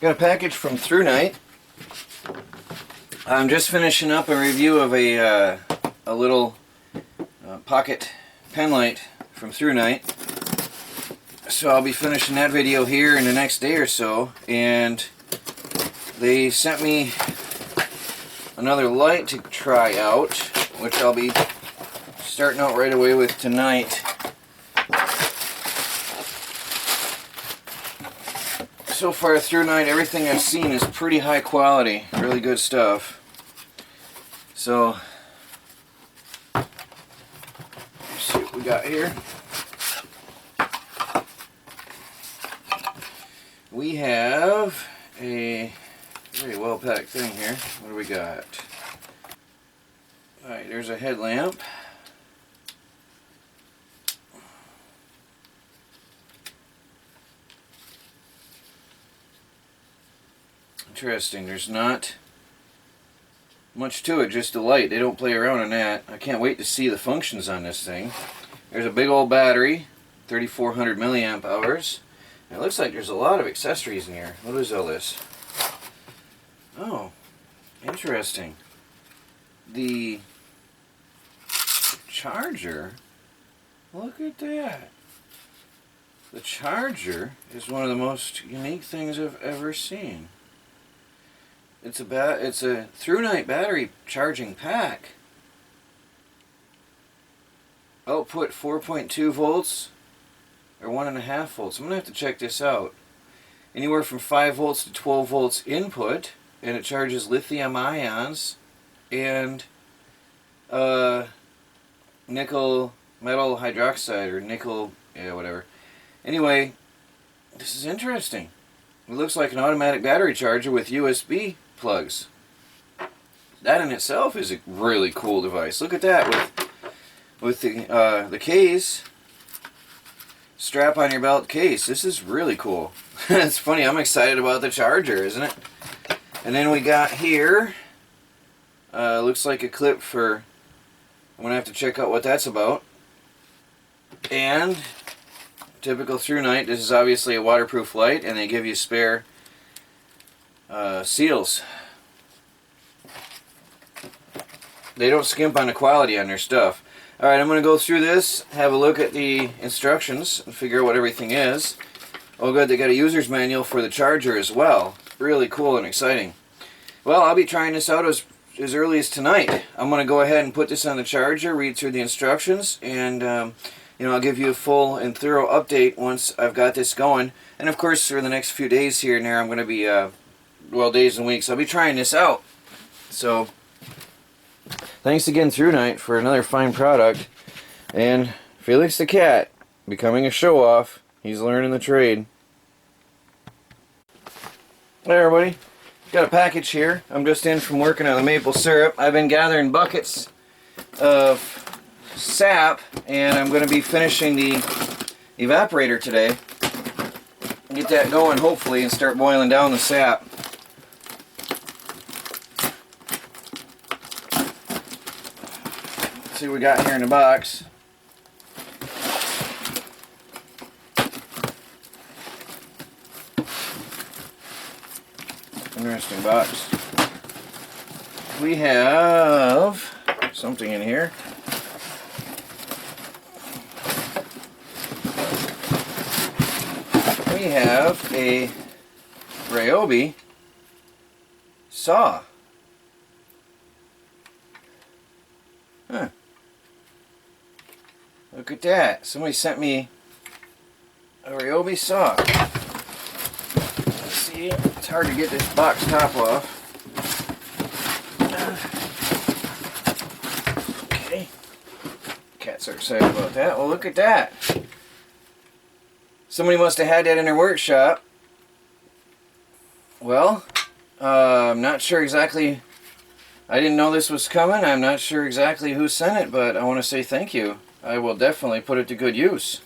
Got a package from Thrunite. I'm just finishing up a review of a little pocket pen light from Thrunite. So I'll be finishing that video here in the next day or so. And they sent me another light to try out, which I'll be starting out right away with tonight. So far Thrunite, everything I've seen is pretty high quality, really good stuff. So, let's see what we got here. We have a very well packed thing here. What do we got? Alright, there's a headlamp. Interesting, there's not much to it, just a light. They don't play around on that. I can't wait to see the functions on this thing. There's a big old battery, 3,400 milliamp hours. It looks like there's a lot of accessories in here. What is all this? Oh, interesting. The charger, look at that. The charger is one of the most unique things I've ever seen. It's a Thrunite battery charging pack. Output 4.2 volts or 1.5 volts. I'm going to have to check this out. Anywhere from 5 volts to 12 volts input, and it charges lithium ions and nickel metal hydroxide or nickel, yeah, whatever. Anyway, this is interesting. It looks like an automatic battery charger with USB plugs. That in itself is a really cool device. Look at that with the case, strap on your belt case. This is really cool. It's funny, I'm excited about the charger, isn't it? And then we got here, looks like a clip for, I'm going to have to check out what that's about. And typical Thrunite, this is obviously a waterproof light, and they give you spare seals. They don't skimp on the quality on their stuff. Alright, I'm going to go through this, have a look at the instructions, and figure out what everything is. Oh good, they got a user's manual for the charger as well. Really cool and exciting. Well, I'll be trying this out as early as tonight. I'm going to go ahead and put this on the charger, read through the instructions, and you know, I'll give you a full and thorough update once I've got this going. And of course, for the next few days here and there, I'm going to be, well, days and weeks, I'll be trying this out. So, thanks again, Thrunite, for another fine product. And Felix the cat, becoming a show-off. He's learning the trade. Hey everybody, got a package here. I'm just in from working on the maple syrup. I've been gathering buckets of sap, and I'm going to be finishing the evaporator today. Get that going, hopefully, and start boiling down the sap. Let's see what we got here in the box. Interesting box. We have something in here. We have a Ryobi Saw. Huh. Look at that. Somebody sent me a Ryobi Saw. Let's see. It's hard to get this box top off. Okay. Cats are excited about that. Well, look at that. Somebody must have had that in their workshop. Well, I'm not sure exactly. I didn't know this was coming. I'm not sure exactly who sent it, but I want to say thank you. I will definitely put it to good use.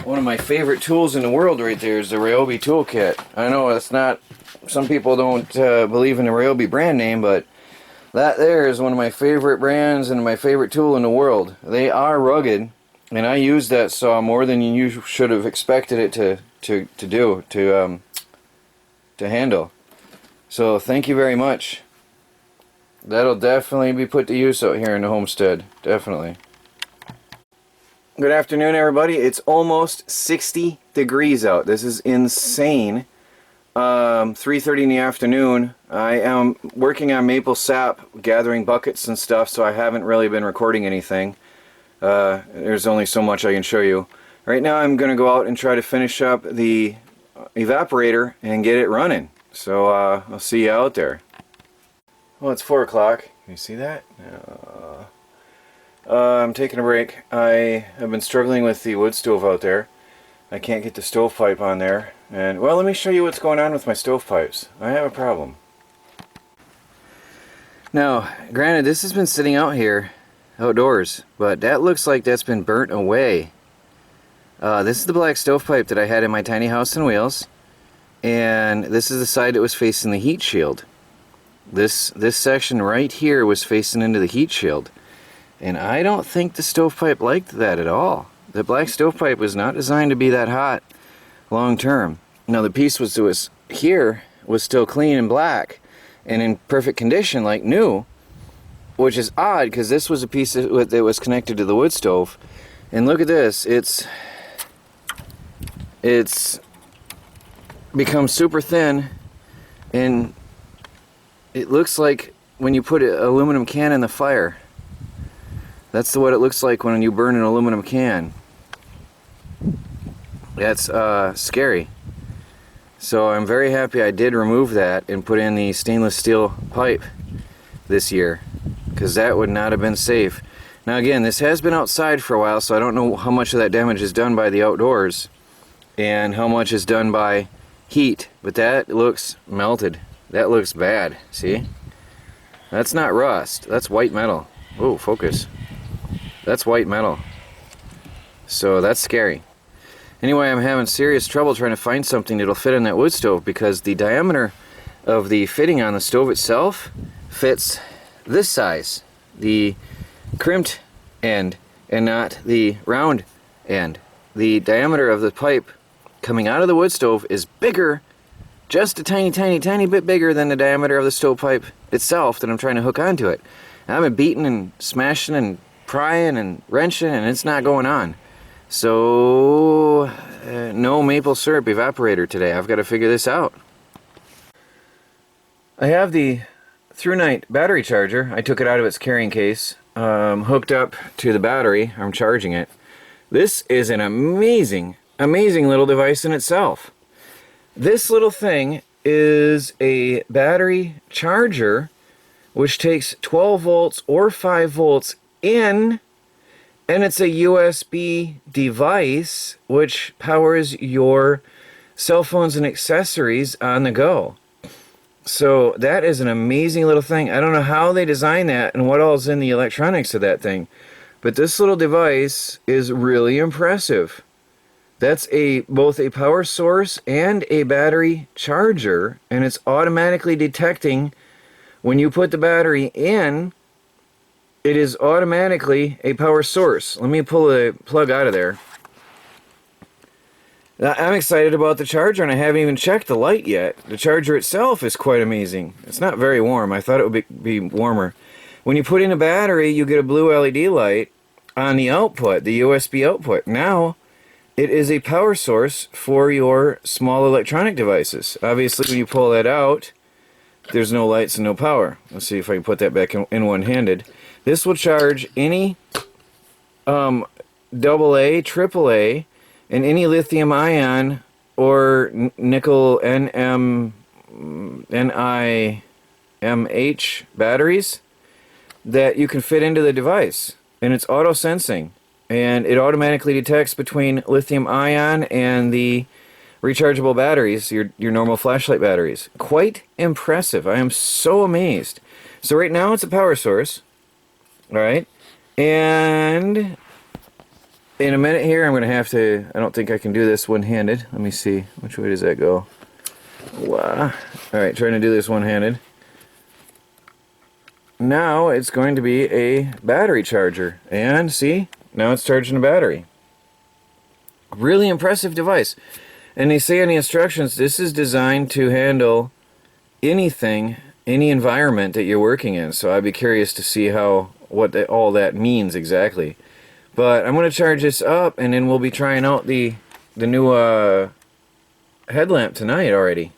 One of my favorite tools in the world right there is the Ryobi toolkit. I know it's not, some people don't believe in the Ryobi brand name, but that there is one of my favorite brands and my favorite tool in the world. They are rugged, and I use that saw more than you should have expected it to to handle. So thank you very much. That'll definitely be put to use out here in the homestead. Definitely. Good afternoon, everybody. It's almost 60 degrees out. This is insane. 3:30 in the afternoon. I am working on maple sap, gathering buckets and stuff, so I haven't really been recording anything. There's only so much I can show you. Right now I'm going to go out and try to finish up the evaporator and get it running. So I'll see you out there. Well, it's 4 o'clock. Can you see that? I'm taking a break. I have been struggling with the wood stove out there. I can't get the stovepipe on there. And, well, let me show you what's going on with my stovepipes. I have a problem. Now, granted, this has been sitting out here, outdoors, but that looks like that's been burnt away. This is the black stovepipe that I had in my tiny house on wheels. And this is the side that was facing the heat shield. This section right here was facing into the heat shield. And I don't think the stovepipe liked that at all. The black stovepipe was not designed to be that hot long term. Now the piece was here was still clean and black and in perfect condition like new, which is odd because this was a piece that was connected to the wood stove. And look at this, it's become super thin, and it looks like when you put an aluminum can in the fire. That's what it looks like when you burn an aluminum can. That's scary. So I'm very happy I did remove that and put in the stainless steel pipe this year, because that would not have been safe. Now again, this has been outside for a while, so I don't know how much of that damage is done by the outdoors and how much is done by heat, but that looks melted. That looks bad. See? That's not rust. That's white metal. Oh, focus. That's white metal. So that's scary. Anyway, I'm having serious trouble trying to find something that'll fit in that wood stove, because the diameter of the fitting on the stove itself fits this size, the crimped end, and not the round end. The diameter of the pipe coming out of the wood stove is bigger, just a tiny bit bigger than the diameter of the stovepipe itself that I'm trying to hook onto it. And I've been beating and smashing and prying and wrenching, and it's not going on. So no maple syrup evaporator today. I've got to figure this out. I have the Thrunite battery charger. I took it out of its carrying case, hooked up to the battery. I'm charging it. This is an amazing little device in itself. This little thing is a battery charger which takes 12 volts or 5 volts in, and it's a USB device which powers your cell phones and accessories on the go. So that is an amazing little thing. I don't know how they designed that and what all's in the electronics of that thing, but this little device is really impressive. That's both a power source and a battery charger, and it's automatically detecting when you put the battery in. It is automatically a power source. Let me pull the plug out of there. Now, I'm excited about the charger, and I haven't even checked the light yet. The charger itself is quite amazing. It's not very warm. I thought it would be warmer. When you put in a battery, you get a blue LED light on the output, the USB output. Now, it is a power source for your small electronic devices. Obviously, when you pull that out, there's no lights and no power. Let's see if I can put that back in one-handed. This will charge any AA, AAA, and any lithium ion or nickel NiMH batteries that you can fit into the device. And it's auto sensing, and it automatically detects between lithium ion and the rechargeable batteries, your normal flashlight batteries. Quite impressive. I am so amazed. So right now it's a power source. Alright, and in a minute here I'm going to have to, I don't think I can do this one-handed. Let me see, which way does that go? Wow. Alright, trying to do this one-handed. Now it's going to be a battery charger, and see, now it's charging a battery. Really impressive device. And they say in the instructions, this is designed to handle anything, any environment that you're working in. So I'd be curious to see what all that means exactly. But I'm going to charge this up, and then we'll be trying out the new headlamp tonight already.